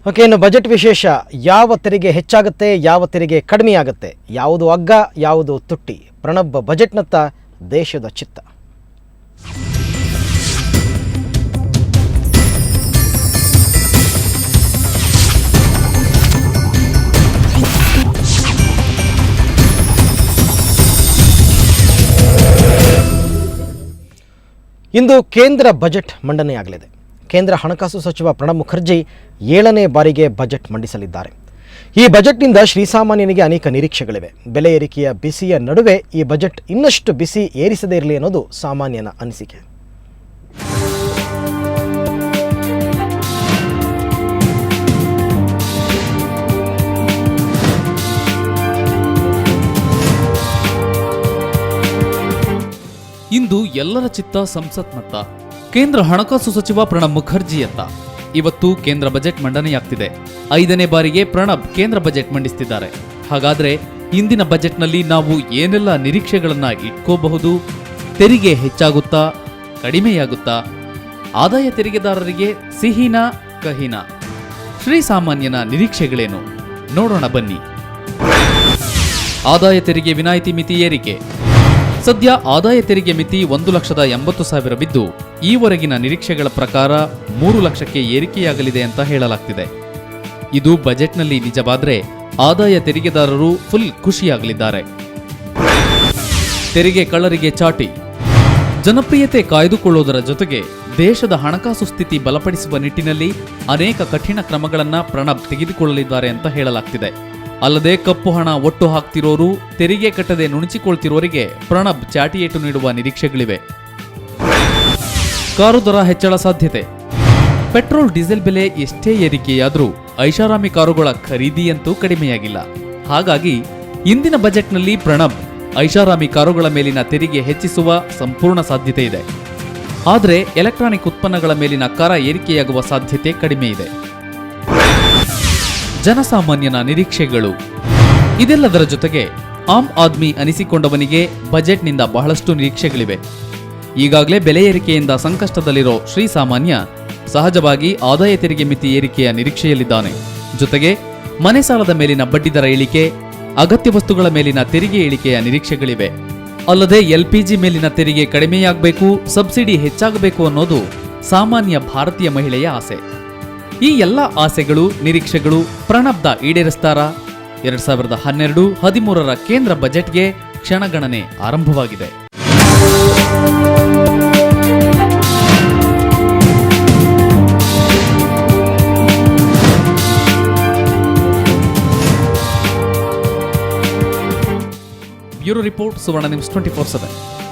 Okay, ಇನ್ನು budget ವಿಶೇಷ. ಯಾವ ತೆರಿಗೆ ಹೆಚ್ಚಾಗುತ್ತೆ, ಯಾವ ತೆರಿಗೆ ಕಡಿಮೆಯಾಗುತ್ತೆ, ಯಾವುದು ಅಗ್ಗ, ಯಾವುದು ತುಟ್ಟಿ? ಪ್ರಣಬ್ ಬಜೆಟ್ನತ್ತ ದೇಶದ ಚಿತ್ತ. ಇಂದು ಕೇಂದ್ರ ಬಜೆಟ್ ಮಂಡನೆಯಾಗಲಿದೆ. ಕೇಂದ್ರ ಹಣಕಾಸು ಸಚಿವ ಪ್ರಣಬ್ ಮುಖರ್ಜಿ 7ನೇ ಬಾರಿಗೆ ಬಜೆಟ್ ಮಂಡಿಸಲಿದ್ದಾರೆ. ಈ ಬಜೆಟ್ನಿಂದ ಶ್ರೀಸಾಮಾನ್ಯನಿಗೆ ಅನೇಕ ನಿರೀಕ್ಷೆಗಳಿವೆ. ಬೆಲೆ ಏರಿಕೆಯ ಬಿಸಿಯ ನಡುವೆ ಈ ಬಜೆಟ್ ಇನ್ನಷ್ಟು ಬಿಸಿ ಏರಿಸದೇ ಇರಲಿ ಅನ್ನೋದು ಸಾಮಾನ್ಯನ ಅನಿಸಿಕೆ. ಇಂದು ಎಲ್ಲರ ಚಿತ್ತ ಸಂಸತ್ನತ್ತ. ಕೇಂದ್ರ ಹಣಕಾಸು ಸಚಿವ ಪ್ರಣಬ್ ಮುಖರ್ಜಿಯತ್ತ ಇವತ್ತು ಕೇಂದ್ರ ಬಜೆಟ್ ಮಂಡನೆಯಾಗ್ತಿದೆ. 5ನೇ ಬಾರಿಗೆ ಪ್ರಣಬ್ ಕೇಂದ್ರ ಬಜೆಟ್ ಮಂಡಿಸ್ತಿದ್ದಾರೆ. ಹಾಗಾದ್ರೆ ಇಂದಿನ ಬಜೆಟ್ನಲ್ಲಿ ನಾವು ಏನೆಲ್ಲ ನಿರೀಕ್ಷೆಗಳನ್ನ ಇಟ್ಕೋಬಹುದು? ತೆರಿಗೆ ಹೆಚ್ಚಾಗುತ್ತಾ, ಕಡಿಮೆಯಾಗುತ್ತಾ? ಆದಾಯ ತೆರಿಗೆದಾರರಿಗೆ ಸಿಹಿನಾ, ಕಹಿನಾ? ಶ್ರೀಸಾಮಾನ್ಯನ ನಿರೀಕ್ಷೆಗಳೇನು? ನೋಡೋಣ ಬನ್ನಿ. ಆದಾಯ ತೆರಿಗೆ ವಿನಾಯಿತಿ ಮಿತಿ ಏರಿಕೆ. ಸದ್ಯ ಆದಾಯ ತೆರಿಗೆ ಮಿತಿ 1,80,000 ಈವರೆಗಿನ ನಿರೀಕ್ಷೆಗಳ ಪ್ರಕಾರ 3 ಲಕ್ಷಕ್ಕೆ ಏರಿಕೆಯಾಗಲಿದೆ ಅಂತ ಹೇಳಲಾಗ್ತಿದೆ. ಇದು ಬಜೆಟ್ನಲ್ಲಿ ನಿಜವಾದ್ರೆ ಆದಾಯ ತೆರಿಗೆದಾರರು ಫುಲ್ ಖುಷಿಯಾಗಲಿದ್ದಾರೆ. ತೆರಿಗೆ ಕಳ್ಳರಿಗೆ ಚಾಟಿ. ಜನಪ್ರಿಯತೆ ಕಾಯ್ದುಕೊಳ್ಳುವುದರ ಜೊತೆಗೆ ದೇಶದ ಹಣಕಾಸು ಸ್ಥಿತಿ ಬಲಪಡಿಸುವ ನಿಟ್ಟಿನಲ್ಲಿ ಅನೇಕ ಕಠಿಣ ಕ್ರಮಗಳನ್ನು ಪ್ರಣಬ್ ತೆಗೆದುಕೊಳ್ಳಲಿದ್ದಾರೆ ಅಂತ ಹೇಳಲಾಗ್ತಿದೆ. ಅಲ್ಲದೆ ಕಪ್ಪು ಹಣ ಒಟ್ಟು ಹಾಕ್ತಿರೋರು, ತೆರಿಗೆ ಕಟ್ಟದೆ ನುಣುಚಿಕೊಳ್ತಿರೋರಿಗೆ ಪ್ರಣಬ್ ಚಾಟಿಯೇಟು ನೀಡುವ ನಿರೀಕ್ಷೆಗಳಿವೆ. ಕಾರು ದರ ಹೆಚ್ಚಳ ಸಾಧ್ಯತೆ. ಪೆಟ್ರೋಲ್ ಡೀಸೆಲ್ ಬೆಲೆ ಎಷ್ಟೇ ಏರಿಕೆಯಾದರೂ ಐಷಾರಾಮಿ ಕಾರುಗಳ ಖರೀದಿಯಂತೂ ಕಡಿಮೆಯಾಗಿಲ್ಲ. ಹಾಗಾಗಿ ಇಂದಿನ ಬಜೆಟ್ನಲ್ಲಿ ಪ್ರಣಬ್ ಐಷಾರಾಮಿ ಕಾರುಗಳ ಮೇಲಿನ ತೆರಿಗೆ ಹೆಚ್ಚಿಸುವ ಸಂಪೂರ್ಣ ಸಾಧ್ಯತೆ ಇದೆ. ಆದರೆ ಎಲೆಕ್ಟ್ರಾನಿಕ್ ಉತ್ಪನ್ನಗಳ ಮೇಲಿನ ಕರ ಏರಿಕೆಯಾಗುವ ಸಾಧ್ಯತೆ ಕಡಿಮೆ ಇದೆ. ಜನಸಾಮಾನ್ಯನ ನಿರೀಕ್ಷೆಗಳು. ಇದೆಲ್ಲದರ ಜೊತೆಗೆ ಆಮ್ ಆದ್ಮಿ ಅನಿಸಿಕೊಂಡವನಿಗೆ ಬಜೆಟ್ನಿಂದ ಬಹಳಷ್ಟು ನಿರೀಕ್ಷೆಗಳಿವೆ. ಈಗಾಗಲೇ ಬೆಲೆ ಏರಿಕೆಯಿಂದ ಸಂಕಷ್ಟದಲ್ಲಿರೋ ಶ್ರೀಸಾಮಾನ್ಯ ಸಹಜವಾಗಿ ಆದಾಯ ತೆರಿಗೆ ಮಿತಿ ಏರಿಕೆಯ ನಿರೀಕ್ಷೆಯಲ್ಲಿದ್ದಾನೆ. ಜೊತೆಗೆ ಮನೆ ಸಾಲದ ಮೇಲಿನ ಬಡ್ಡಿದರ ಇಳಿಕೆ, ಅಗತ್ಯ ವಸ್ತುಗಳ ಮೇಲಿನ ತೆರಿಗೆ ಇಳಿಕೆಯ ನಿರೀಕ್ಷೆಗಳಿವೆ. ಅಲ್ಲದೆ LPG ಮೇಲಿನ ತೆರಿಗೆ ಕಡಿಮೆಯಾಗಬೇಕು, ಸಬ್ಸಿಡಿ ಹೆಚ್ಚಾಗಬೇಕು ಅನ್ನೋದು ಸಾಮಾನ್ಯ ಭಾರತೀಯ ಮಹಿಳೆಯ ಆಸೆ. ಈ ಎಲ್ಲ ಆಸೆಗಳು, ನಿರೀಕ್ಷೆಗಳು ಪ್ರಣಬ್ದ ಈಡೇರಿಸ್ತಾರಾ? 2012-13ರ ಕೇಂದ್ರ ಬಜೆಟ್ಗೆ ಕ್ಷಣಗಣನೆ ಆರಂಭವಾಗಿದೆ. ಬ್ಯೂರೋ ರಿಪೋರ್ಟ್, ಸುವರ್ಣ ನ್ಯೂಸ್ 24/7.